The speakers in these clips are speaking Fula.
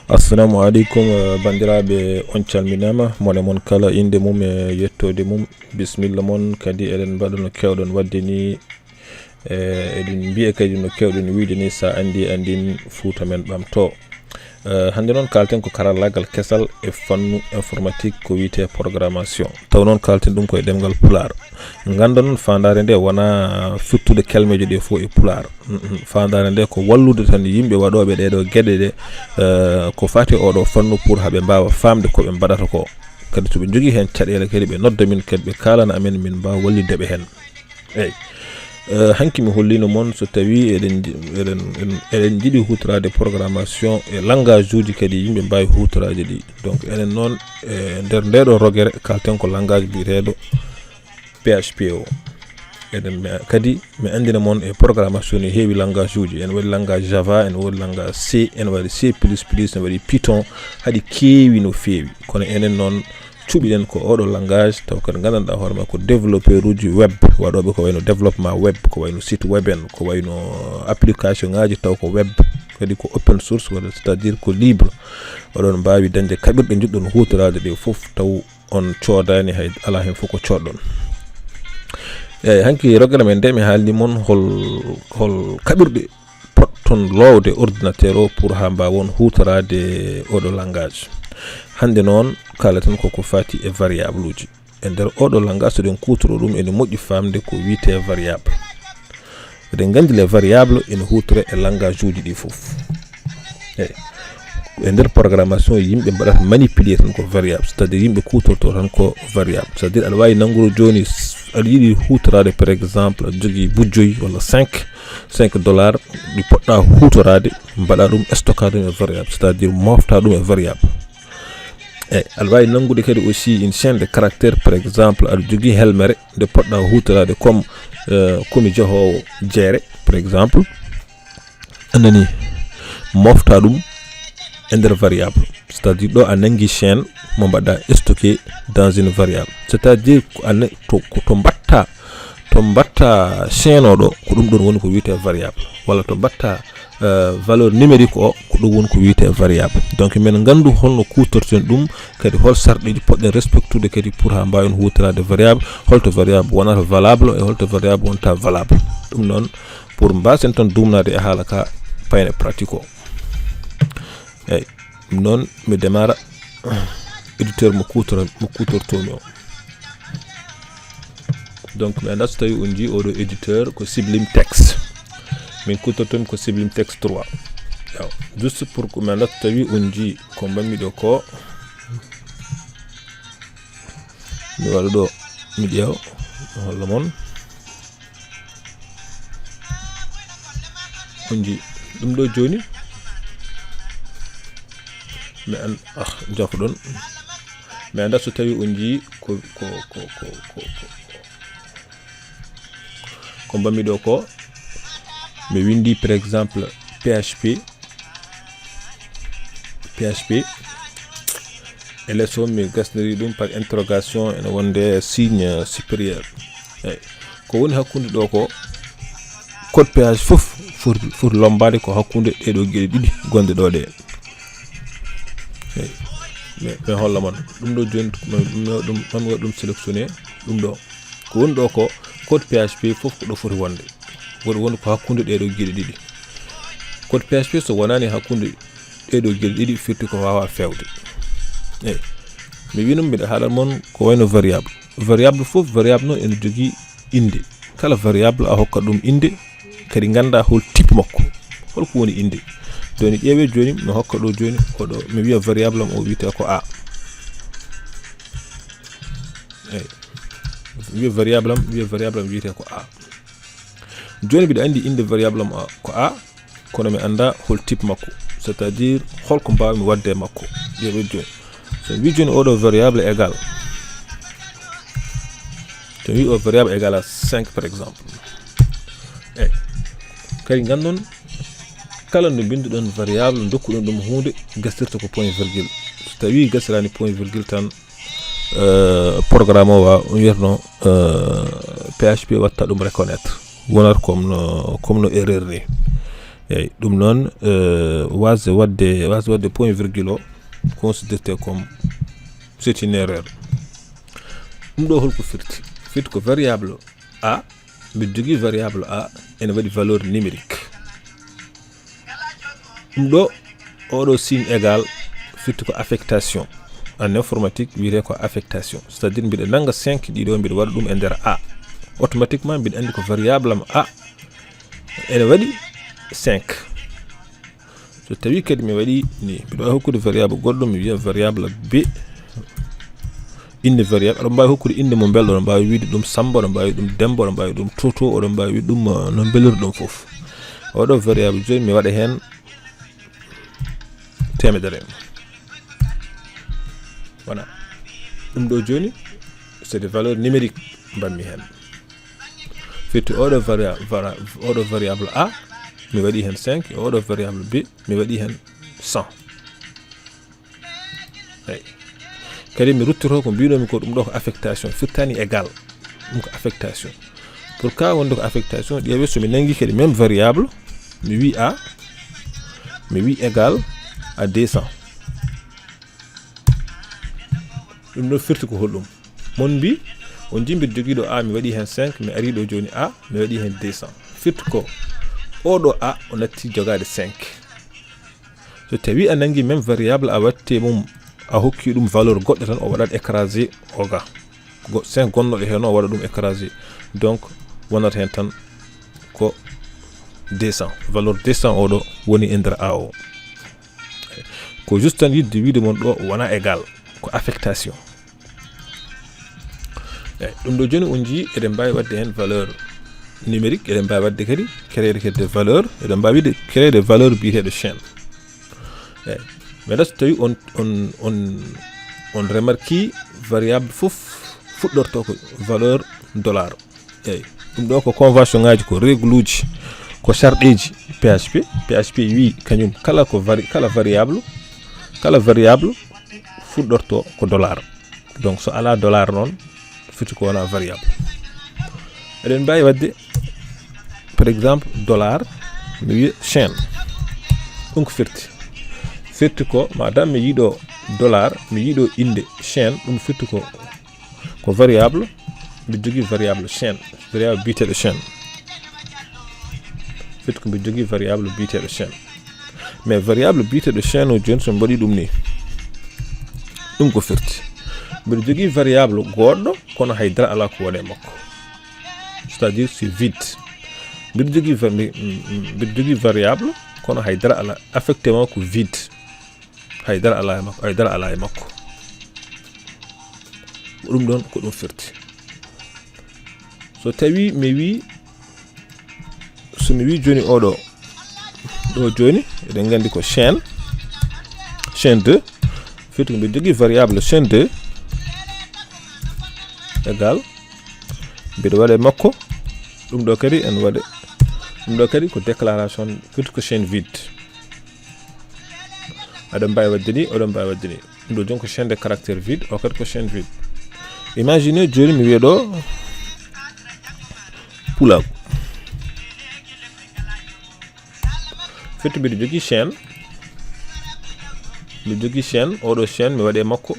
Assalamu alaikum bandiraɓe on calminama mone mon kala inde mum e yettode mum bismillah mon kadi eɗen mbaɗa no kewɗon wadde ni eɗen mbiya kadi no kewɗen wiide ni sa andi andin Fouta men ɓamto hande noon kalten ko karallagal kesal e fannu informatique ko wiyete programmation taw noon kalten ɗum koye ɗemgal pular ganda noon fandare nde wona firtude kelmeje ɗe fo e pular fandare nde ko wallude tan yimɓe waɗoɓe ɗeɗo gueɗe ɗe ko fati oɗo fannu pour haɓe mbawa famde koɓe mbaɗata ko kadi soɓe jogui hen caɗele kadi ɓe nodda min kadi ɓe kalana amen min mbawa wallideɓe hen eyyi hanki mi hollino mon so tawi eɗen jiiɗi hutorade programmation e langage uji kadi yimɓe mbawi hutorade ɗi donc enen noon nder ndeɗo rogere kalten ko langage biyeteɗo PHP o eɗen kadi mi andina mon e programmation ne heewi langage uji en waɗi langage Java en waɗi langage C en waɗi C++ en waɗi Python haɗi keewi no feewi kono enen noon cuɓiɗen ko oɗo langage taw kadi gandanɗa hoorema ko développeur uji web waɗoɓe ko wayno développement web ko wayno site web en ko wayno application ngaji taw ko web kadi ko open source wala c'est à dire ko libre oɗon mbawi dañde kaɓirɗe juɗɗon hutorade ɗe foof taw on coodani hay ala hen fof ko coɗɗon eyyi hanki rogere men nde mi haalni mon hol kaɓirɗe potton lowde ordinateur o pour ha mbawon hutorade oɗo langage hande noon kalaten koko fati e variable uji e nder oɗo langage soɗen kutoro ɗum ene moƴƴi famde ko wiyete variable eɗen gandi les variable ene hutore e langage uji ɗi foof eyyi e nder programmation yimɓe mbaɗata manipuler tan ko variable c'est à dire yimɓe kutorto tan ko variable c'est à dire aɗa wawi nanguro joni aɗa yiiɗi hutorade par exemple aɗa jogui bujjoyi walla 5 $5 ɗi poɗɗa hutorade mbaɗa ɗum stockade ɗum e variable c'est à dire mofta ɗum e variable eyyi aɗa wawi nangude kadi aussi une chaîne de caractère par exemple aɗa jogui helmere nde poɗɗa hutorade comme komi jeehowo jeere par exemple anani mofta ɗum e nder variable c'est à dire ɗo a nangui chaîne mo mbaɗa stocké dans une variable c'est à dire to mbatta chaîne oɗo ko ɗum ɗon woni ko wiyete variable walla to mbatta valeur numérique o ko ɗum woni ko wiyete variable donc min gandu holno kutorten ɗum kadi hol sarɗiji poɗɗen respectude kadi pour ha mbawen hutorade variable holto variable wonata valable e holto variable wonta valable ɗum noon pour mbasen tan dumnade e haala ka payne pratique o eyyi ɗum noon mi démara éditeur mo kutortomi o donc mi anda so tawi on jii oɗo éditeur ko Sublime Text min kutortomi ko Sublime Text 3 yaw juste pour ko mi anda so tawi on jii ko mbammi ɗo ko mi waɗa ɗo mi ƴeew holla mon on jii ɗum ɗo joni mi an jako ɗon mi anda so tawi on jii ko mbammi ɗo ko mi windi par exemple PHP e lesso mi gasniri ɗum par interrogation ene wonde signe supérieur eyyi ko woni hakkude ɗo ko code PHP foof foti lombade ko hakkude ɗeɗo gueɗe ɗiɗi gonde ɗo ɗe eyyi mi holla mon ɗum ɗo joni ɗum mami waɗi ɗum sélectionné ɗum ɗo ko woni ɗo ko code PHP foof ko ɗo foti wonde woɗi woni ko hakkude ɗeɗo gueɗe ɗiɗi code PHP so wonani hakkude ɗeɗo gueɗe ɗiɗi firti ko wawa fewde eyyi mi winum mbiɗa haalat mon ko wayno variable foof variable noon ene jogui inde kala variable a hokkat ɗum inde kadi ganda hol type makko holko woni inde joni ƴeewe joni mi hokka ɗo joni oɗo mi wiya variable am o wiyete ko a eyyi wiya variable am wiyete ko a joni mbiɗa andi inde variable am ko a kono mi anda hol type makko c'est à dire holko mbawmi wadde makko ƴeewe joni so wi joni oɗo variable égal to wi o variable égal à 5 par exemple eyyi kadi gandon kala no binduɗon variable dokkuɗon ɗum hunde gastirta ko point virgule so tawi gasirani point virgule tan programme o wa wiyatno PHP watta ɗum reconnaître wonata comme no erreur ni eyyi ɗum noon wasde wadde point virgule o considéré comme c'est une erreur. ɗum ɗo holko firti ko variable a mbiɗa jogui variable a ene waɗi valeur numérique. ɗum ɗo oɗo signe égal firti ko affectation en informatique wiyete ko affectation, c'est à dire mbiɗa nanga 5 ɗiɗo mbiɗa waɗa ɗum e nder a, automatiquement mbiɗa andi ko variable am a ene waɗi 5. so tawi kadi mi waɗi ni mbiɗa wawi hokkude variable goɗɗo mi wiya variable b inde variable aɗa mbawi hokkude inde mo belɗo, aɗa mbawi wiide ɗum Samba, aɗa mbawi ɗum Demba, aɗa mbawi ɗum Toto, aɗa mbawi ɗum no belori ɗum foof. oɗo variable joni mi waɗa hen 100. voilà ɗum ɗo joni c'est des valeurs numériques mbanmi hen. firti oɗo variable a mi waɗi hen 5, oɗo variable b mi waɗi hen 100. eyyi kadi mi ruttito ko mbinomi ko ɗum ɗo ko affectation, firtani égal ɗum ko affectation. pour ka wonde ko affectation ƴeewe somi nangui kadi même variable mi wi a mi wi égal à 200. ɗum ɗo firti ko holɗum mon mbi on jimbiɗ joguiɗo a mi waɗi hen 5 mi ari ɗo joni a mi waɗi hen 200. firti ko oɗo a o natti jogade 5. so tawi a nangui même variable a watte mum a hokki ɗum valeur goɗɗo tan o waɗat écrasé oga 5 gonnoɗo hen o waɗa ɗum écrasé, donc wonata hen tan ko 200. valeur 200 oɗo woni e nder a o. ko juste tan yidde wiide mon ɗo wona égal ko affectation. eyyi ɗum ɗo joni on jii eɗen mbawi wadde hen valeur numérique, eɗen mbawi wadde kadi créer kadi des valeurs, eɗen mbawi wide créer des valeurs biyeteɗe chaîne. eyyi mais so tawi on remarque variable foof fuɗɗorto ko valeur dollar. eyyi ɗum ɗo ko convention ngaji, ko règle uji, ko charɗeji PHP wi kañum kala variable fuɗɗorto ko dollar. donc so ala dollar noon fiti ko wona variable. eɗen mbawi wadde par exemple dollar mi wiya chaîne, ɗum ko firti ko madame mi yiɗo dollar mi yiɗo inde chaîne, ɗum firti ko variable mbi jogui variable chaîne, variable biteɗo chaîne. firti ko mbi jogui variable biteɗo chaîne, mais variable biteɗo chaîne o joni so mbaɗi ɗum ni ɗum ko firti mbiɗa jogui variable goɗɗo kono haydara ala ko wone makko, c'est à dire c'est vide. mbiɗa jogui variable kono haydara ala affecté ma ko vide, haydara ala e makko. ɗum ɗon ko ɗum firti. so tawi mi wi somi wi joni oɗo ɗo joni eɗen gandi ko chaîne 2 firti ko mbiɗa jogui variable chaîne 2 égal mbiɗa waɗa makko ɗum ɗo kadi en waɗa ɗum ɗo kadi ko déclaration firti ko chaîne vide. aɗa mbawi wadde ni oɗon mbawi wadde ni ɗum ɗo joni ko chaîne de caractère vide, o kadi ko chaîne vide. imaginez joni mi wiya ɗo pulago, firti mbiɗa jogui chaîne oɗo chaîne mi waɗe makko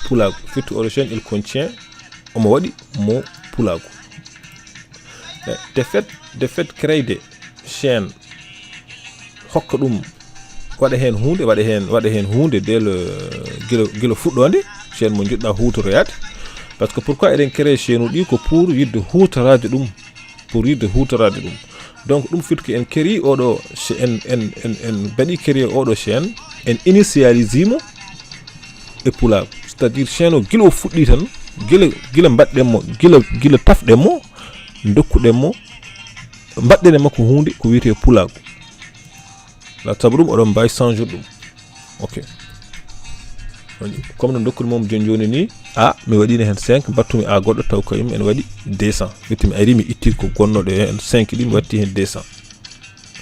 pulago, firti oɗo chaîne il contient omo waɗi mo pulago. de fait créer chaîne hokka ɗum waɗa hen hunde del gila fuɗɗode chaîne mo jiɗɗa hutoroyade. par ce que pourquoi eɗen créer chaîne uɗi ko pour yidde hutorade ɗum, donc ɗum firti en créer oɗo en baɗi créer oɗo chaîne en initialise mo e pulago, c'est à dire chaîne o gila o fuɗɗi tan gila mbaɗɗenmo gila tafɗenmo dokkuɗenmo mbaɗɗene makko hunde ko wiyete pulago. la sabu ɗum oɗon mbawi changer ɗum. ok comme no dokkude mom joni ni a mi waɗino hen 5 battumi a goɗɗo taw kayum en waɗi 200 firti mi ari mi itti ko gonnoɗo hen 5 ɗi mi watti hen 200.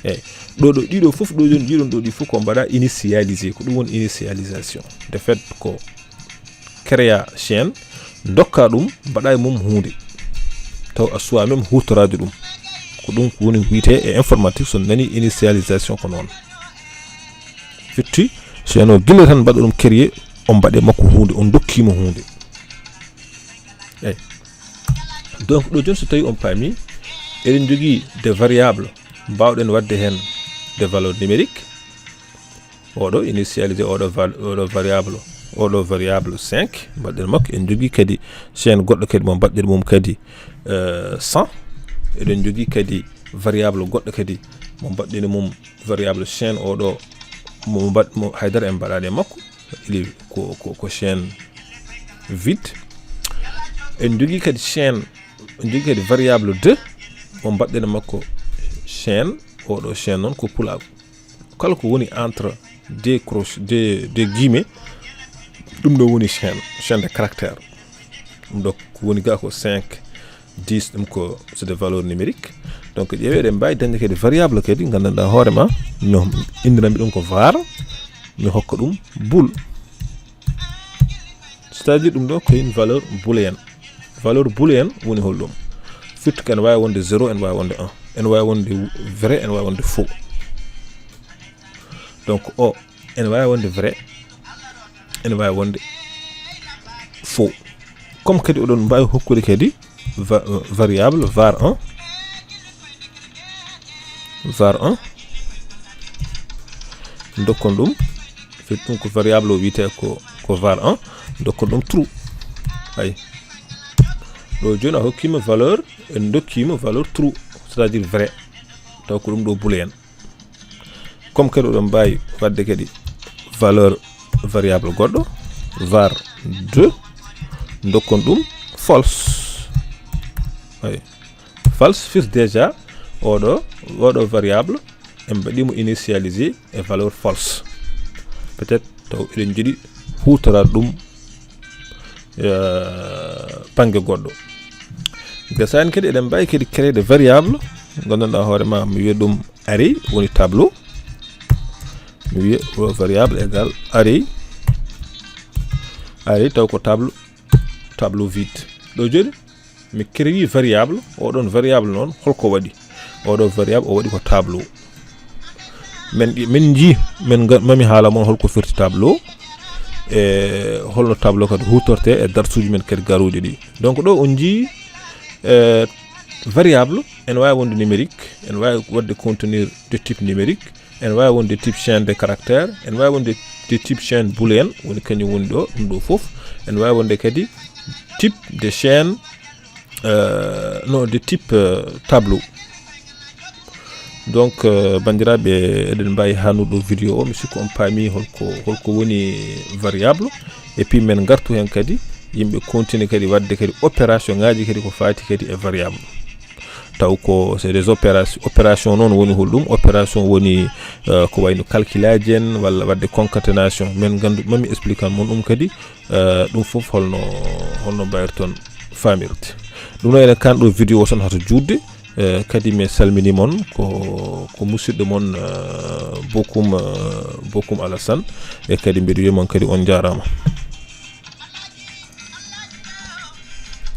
eyyi ɗiɗo foof ɗo joni jiɗon ɗo ɗi foof ko mbaɗa initialiser, ko ɗum woni initialisation. de fait ko créa chaîne dokka ɗum mbaɗa e mum hunde taw a suwa même hutorade ɗum, ko ɗum ko woni wiyete e informatique so nani initialisation ko noon fitti chaine o gila tan mbaɗa ɗum créer on mbaɗe makko hunde on dokkimo hunde eyi donc ɗo joni so tawi on paami eɗen jogii des variables mbawɗen wadde hen des valeurs numériques oɗo initialisé oɗo variable 5 mbaɗɗen makko en jogii kadi chaine goɗɗo kadi mo mbaɗɗen mum kadi 100 eɗen jogii kadi variable goɗɗo kadi mo mbaɗɗen mum variable chaine oɗo mo haydara en mbaɗani e makko ili ko chaine vide en jogii kadi chaine en jogii kadi variable 2 mo mbaɗɗen makko chaine oɗo chaine noon ko pulago kala ko woni entre des guillemets ɗum ɗo woni chaine de caractère ɗum ɗo ko woni ga ko 5 10 ɗum ko c'est des valeurs numériques donc ƴeewe eɗen mbawi dañde kadi variable kadi gandanɗa hoorema mi indirami ɗum ko var mi hokka ɗum boule c'est à dire ɗum ɗo ko une valeur booléenne woni holɗum firti ko ene wawi wonde 0 ene wawi wonde 1 ene wawi wonde vrai ene wawi wonde faux donc o ene wawi wonde vrai ene wawi wonde faux comme kadi oɗon mbawi hokkude kadi variable var 1 dokkon ɗum firti ɗum ko variable o wiyete ko var 1 dokkon ɗum true ay ɗo joni a hokkima valeur en dokkima valeur true c'est à dire vrai taw ko ɗum ɗo booléen comme kadi oɗon mbawi wadde kadi valeur variable goɗɗo var 2 dokkon ɗum false ay false firti déjà oɗo variable en mbaɗimo initialisé e valeur false peut-être taw eɗen jiiɗi hutorade ɗum banggue goɗɗo gasani kadi eɗen mbawi kadi créer de variable gandanɗa hoorema mi wiya ɗum array woni tableau mi wiya variable égal array taw ko tableau vide ɗo joni mi créer variable oɗon variable noon holko waɗi oɗo variable o waɗi ko tableau min ji mami haala moon holko firti tableau e holno tableau kadi hutorte e darsuji men kadi garuji ɗi donc ɗo on jii variable ene wawi wonde numérique ene wawi wadde contenir de type numérique ene wawi wonde type chaine de caractère ene wawi wonde de type chaine booléenne woni kañum woni ɗo ɗum ɗo foof ene wawi wonde kadi type de chaine non de type tableau donc bandiraɓe eɗen mbawi hannuɗo vidéo o mi sikku on paami holko woni variable et puis men gartu hen kadi yimɓe continue kadi wadde kadi opération ngaji kadi ko fati kadi e variable taw ko c'est des opération noon woni holɗum opération woni ko wayno calculaji en walla wadde concaténation men gandu mami expliquant mon ɗum kadi ɗum foof holno mbayirton famirde ɗum noon enen kanɗo vidéo o tan hata judde kadi mi salmini mon ko musidɗo mon Bokum Alassane e kadi mbiɗo wiya mon kadi on jarama.